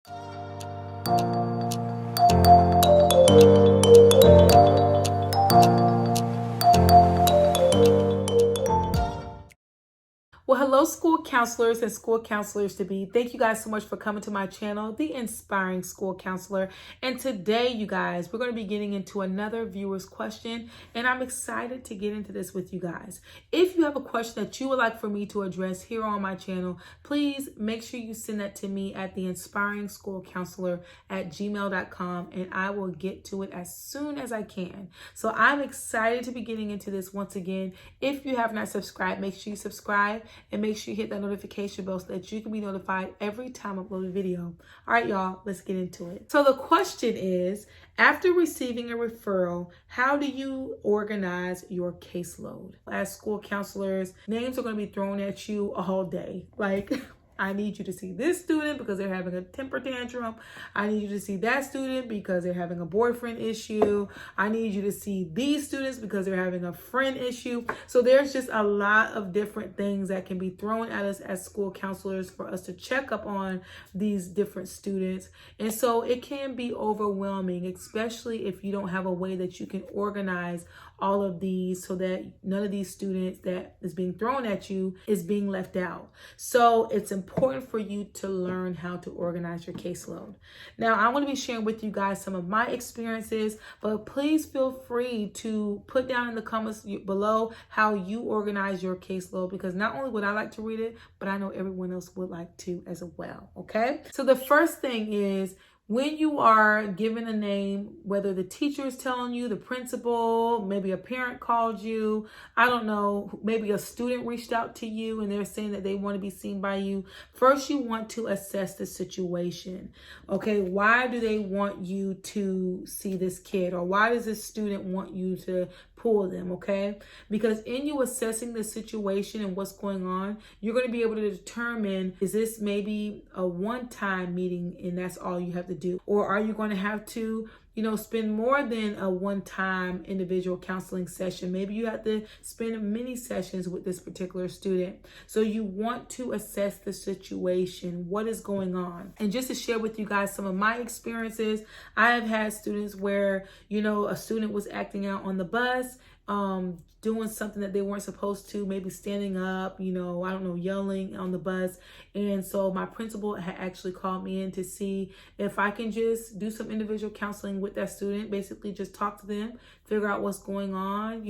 Well, hello, school counselors and school counselors to be. Thank you guys so much for coming to my channel, The Inspiring School Counselor. And today, you guys, we're going to be getting into another viewer's question, and I'm excited to get into this with you guys. If you have a question that you would like for me to address here on my channel, please make sure you send that to me at theinspiringschoolcounselor@gmail.com, and I will get to it as soon as I can. So I'm excited to be getting into this once again. If you have not subscribed, make sure you subscribe. And make sure you hit that notification bell so that you can be notified every time I upload a video. All right, y'all, let's get into it. So the question is, after receiving a referral, how do you organize your caseload? As school counselors, names are going to be thrown at you all day. Like, I need you to see this student because they're having a temper tantrum. I need you to see that student because they're having a boyfriend issue. I need you to see these students because they're having a friend issue. So there's just a lot of different things that can be thrown at us as school counselors for us to check up on these different students. And so it can be overwhelming, especially if you don't have a way that you can organize all of these so that none of these students that is being thrown at you is being left out. So it's important for you to learn how to organize your caseload. Now, I want to be sharing with you guys some of my experiences, but please feel free to put down in the comments below how you organize your caseload, because not only would I like to read it, but I know everyone else would like to as well, okay? So the first thing is, when you are given a name, whether the teacher is telling you, the principal, maybe a parent called you, I don't know, maybe a student reached out to you and they're saying that they want to be seen by you. First, you want to assess the situation. Okay, why do they want you to see this kid? Or why does this student want you to pull them, okay? Because in you assessing the situation and what's going on, you're going to be able to determine, is this maybe a one-time meeting and that's all you have to do? Or are you going to have to, spend more than a one-time individual counseling session? Maybe you have to spend many sessions with this particular student. So you want to assess the situation, what is going on. And just to share with you guys some of my experiences, I have had students where, a student was acting out on the bus, doing something that they weren't supposed to, maybe standing up, yelling on the bus. And so my principal had actually called me in to see if I can just do some individual counseling with that student, basically just talk to them, figure out what's going on,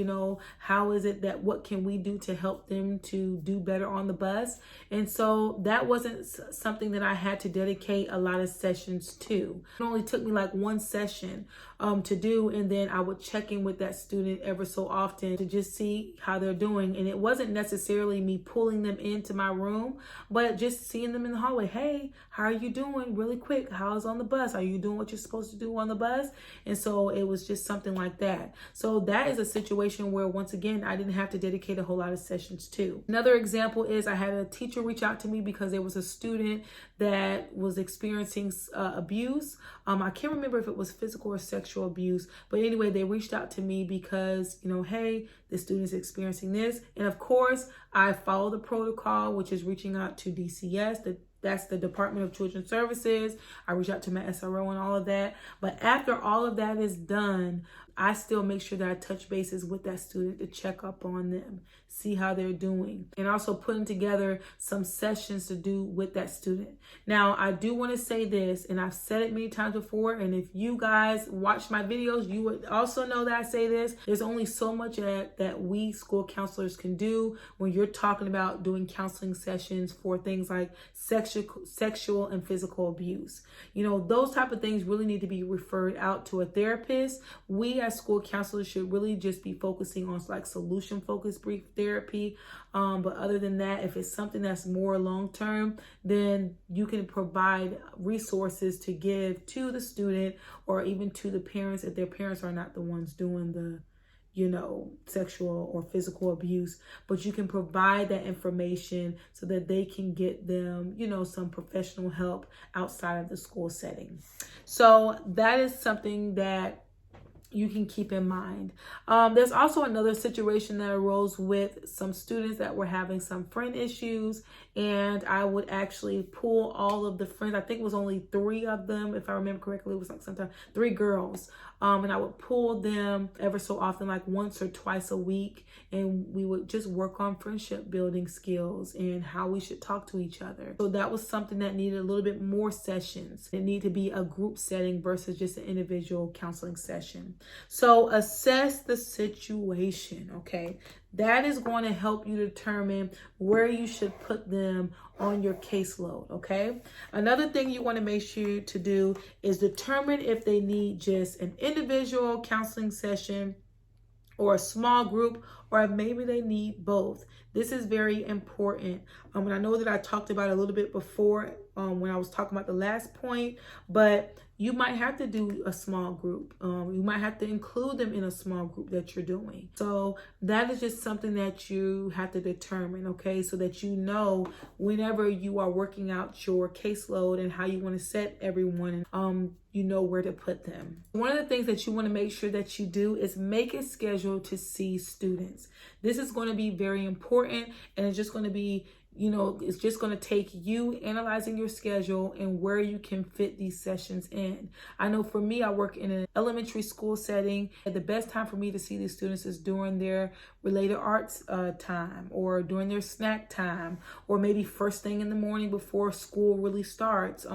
how is it that, what can we do to help them to do better on the bus? And so that wasn't something that I had to dedicate a lot of sessions to. It only took me like one session to do, and then I would check in with that student ever so often to just see how they're doing. And it wasn't necessarily me pulling them into my room, but just seeing them in the hallway. Hey, how are you doing? Really quick, how's on the bus? Are you doing what you're supposed to do on the bus? And so it was just something like that. So that is a situation where, once again, I didn't have to dedicate a whole lot of sessions to. Another example is I had a teacher reach out to me because there was a student that was experiencing abuse. I can't remember if it was physical or sexual abuse, but anyway, they reached out to me because, hey, the student is experiencing this. And of course, I follow the protocol, which is reaching out to DCS, that's the Department of Children's Services. I reach out to my SRO and all of that. But after all of that is done, I still make sure that I touch bases with that student to check up on them, see how they're doing, and also putting together some sessions to do with that student. Now, I do want to say this, and I've said it many times before, and if you guys watch my videos, you would also know that I say this. There's only so much that we school counselors can do when you're talking about doing counseling sessions for things like sexual and physical abuse. Those type of things really need to be referred out to a therapist. We as school counselors should really just be focusing on like solution focused brief therapy. But other than that, if it's something that's more long-term, then you can provide resources to give to the student or even to the parents if their parents are not the ones doing the sexual or physical abuse, but you can provide that information so that they can get them, some professional help outside of the school setting. So that is something that you can keep in mind. There's also another situation that arose with some students that were having some friend issues, and I would actually pull all of the friends. I think it was only 3 of them, if I remember correctly. It was like sometimes 3 girls. And I would pull them ever so often, like once or twice a week, and we would just work on friendship building skills and how we should talk to each other. So that was something that needed a little bit more sessions. It needed to be a group setting versus just an individual counseling session. So assess the situation, okay? That is going to help you determine where you should put them on your caseload, okay? Another thing you want to make sure to do is determine if they need just an individual counseling session or a small group, or maybe they need both. This is very important. And I know that I talked about it a little bit before when I was talking about the last point, but you might have to do a small group. You might have to include them in a small group that you're doing. So that is just something that you have to determine, okay? So that you know whenever you are working out your caseload and how you want to set everyone, you know where to put them. One of the things that you want to make sure that you do is make a schedule to see students. This is going to be very important, and it's just going to be, it's just going to take you analyzing your schedule and where you can fit these sessions in. I know for me, I work in an elementary school setting. The best time for me to see these students is during their related arts time, or during their snack time, or maybe first thing in the morning before school really starts,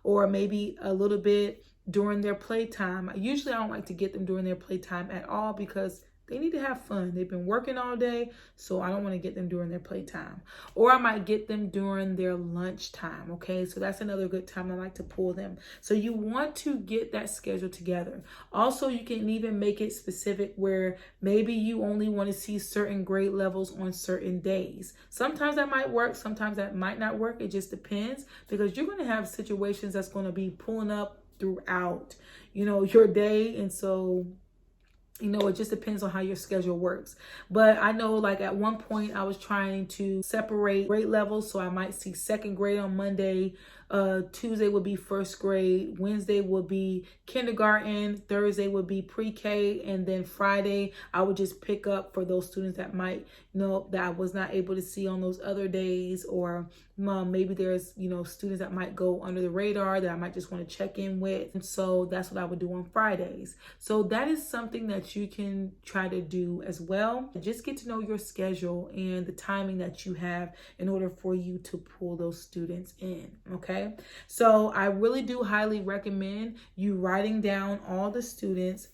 or maybe a little bit during their playtime. Usually I don't like to get them during their playtime at all because they need to have fun. They've been working all day, so I don't want to get them during their playtime. Or I might get them during their lunchtime, okay? So that's another good time I like to pull them. So you want to get that schedule together. Also, you can even make it specific where maybe you only want to see certain grade levels on certain days. Sometimes that might work, sometimes that might not work. It just depends, because you're going to have situations that's going to be pulling up throughout, your day. And so it just depends on how your schedule works. But I know, like, at one point I was trying to separate grade levels. So I might see second grade on Monday, Tuesday would be first grade, Wednesday would be kindergarten, Thursday would be pre-K, and then Friday I would just pick up for those students that might, that I was not able to see on those other days, or maybe there's, students that might go under the radar that I might just want to check in with. And so that's what I would do on Fridays. So that is something that you can try to do as well. Just get to know your schedule and the timing that you have in order for you to pull those students in, okay? So I really do highly recommend you writing down all the students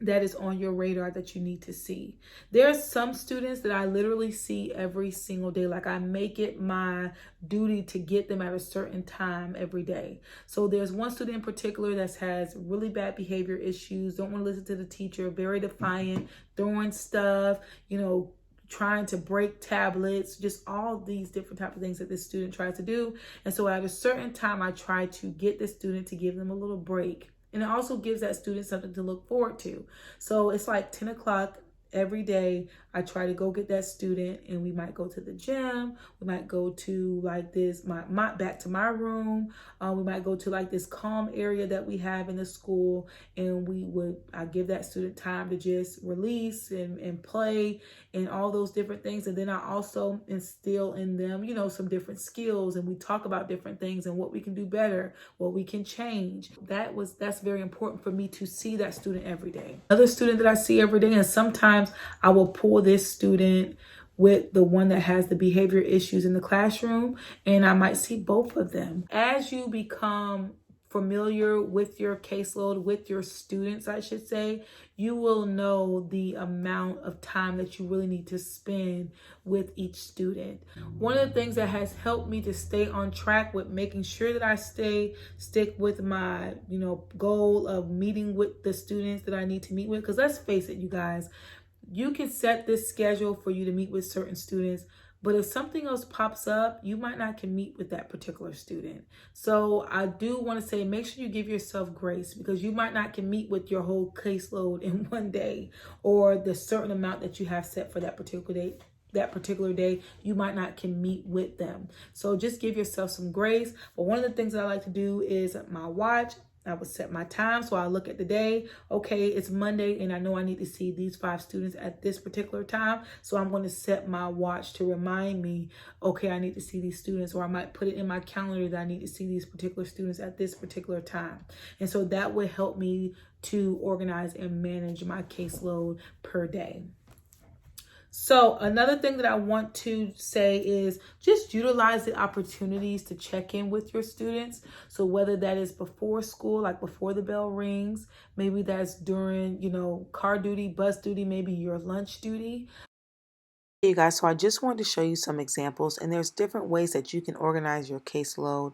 that is on your radar that you need to see. There's some students that I literally see every single day. Like, I make it my duty to get them at a certain time every day. So there's one student in particular that has really bad behavior issues, don't want to listen to the teacher, very defiant, throwing stuff, trying to break tablets, just all these different types of things that this student tries to do. And so at a certain time, I try to get the student to give them a little break. And it also gives that student something to look forward to. So it's like 10 o'clock every day. I try to go get that student, and we might go to the gym. We might go to like this, back to my room. We might go to like this calm area that we have in the school, and I give that student time to just release and play and all those different things. And then I also instill in them, some different skills, and we talk about different things and what we can do better, what we can change. That's very important for me to see that student every day. Another student that I see every day, and sometimes I will pull this student with the one that has the behavior issues in the classroom, and I might see both of them. As you become familiar with your caseload, with your students, I should say, you will know the amount of time that you really need to spend with each student. One of the things that has helped me to stay on track with making sure that I stick with my, goal of meeting with the students that I need to meet with, because let's face it, you guys, you can set this schedule for you to meet with certain students, but if something else pops up, you might not can meet with that particular student. So I do want to say, make sure you give yourself grace, because you might not can meet with your whole caseload in one day, or the certain amount that you have set for that particular day, you might not can meet with them. So just give yourself some grace. But one of the things that I like to do is my watch. I would set my time. So I look at the day. Okay, it's Monday and I know I need to see these 5 students at this particular time. So I'm going to set my watch to remind me, okay, I need to see these students, or I might put it in my calendar that I need to see these particular students at this particular time. And so that would help me to organize and manage my caseload per day. So another thing that I want to say is just utilize the opportunities to check in with your students. So whether that is before school, like before the bell rings, maybe that's during, car duty, bus duty, maybe your lunch duty. Hey you guys, so I just wanted to show you some examples, and there's different ways that you can organize your caseload.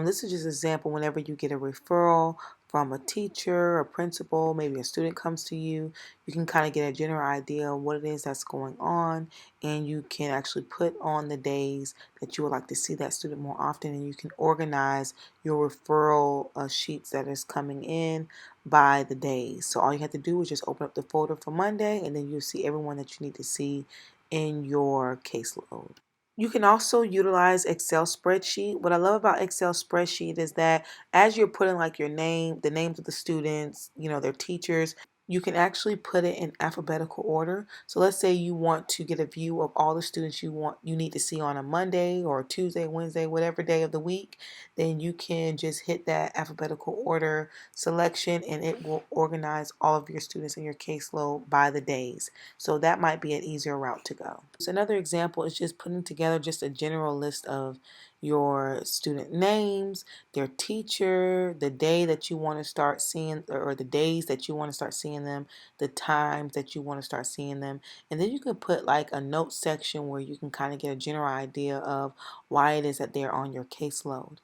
This is just an example. Whenever you get a referral from a teacher, a principal, maybe a student comes to you, you can kind of get a general idea of what it is that's going on, and you can actually put on the days that you would like to see that student more often, and you can organize your referral sheets that is coming in by the days. So all you have to do is just open up the folder for Monday, and then you'll see everyone that you need to see in your caseload. You can also utilize Excel spreadsheet. What I love about Excel spreadsheet is that as you're putting like your name, the names of the students, their teachers, you can actually put it in alphabetical order. So let's say you want to get a view of all the students you need to see on a Monday or Tuesday, Wednesday, whatever day of the week, then you can just hit that alphabetical order selection and it will organize all of your students in your caseload by the days. So that might be an easier route to go. So another example is just putting together just a general list of your student names, their teacher, the day that you want to start seeing, or the days that you want to start seeing them, the times that you want to start seeing them. And then you can put like a note section where you can kind of get a general idea of why it is that they're on your caseload.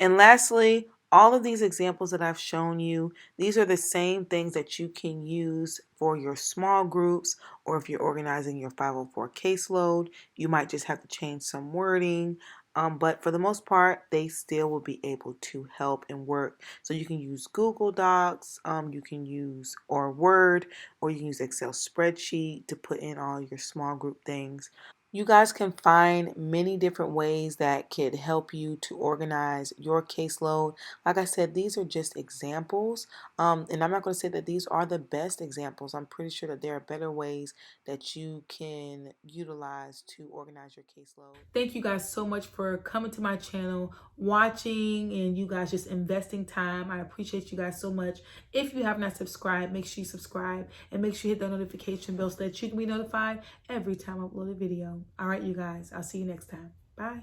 And lastly, all of these examples that I've shown you, these are the same things that you can use for your small groups, or if you're organizing your 504 caseload, you might just have to change some wording. But for the most part, they still will be able to help and work. So you can use Google Docs, you can use Word, or you can use Excel spreadsheet to put in all your small group things. You guys can find many different ways that could help you to organize your caseload. Like I said, these are just examples, and I'm not going to say that these are the best examples. I'm pretty sure that there are better ways that you can utilize to organize your caseload. Thank you guys so much for coming to my channel, watching, and you guys just investing time. I appreciate you guys so much. If you have not subscribed, make sure you subscribe and make sure you hit the notification bell so that you can be notified every time I upload a video. All right, you guys, I'll see you next time. Bye.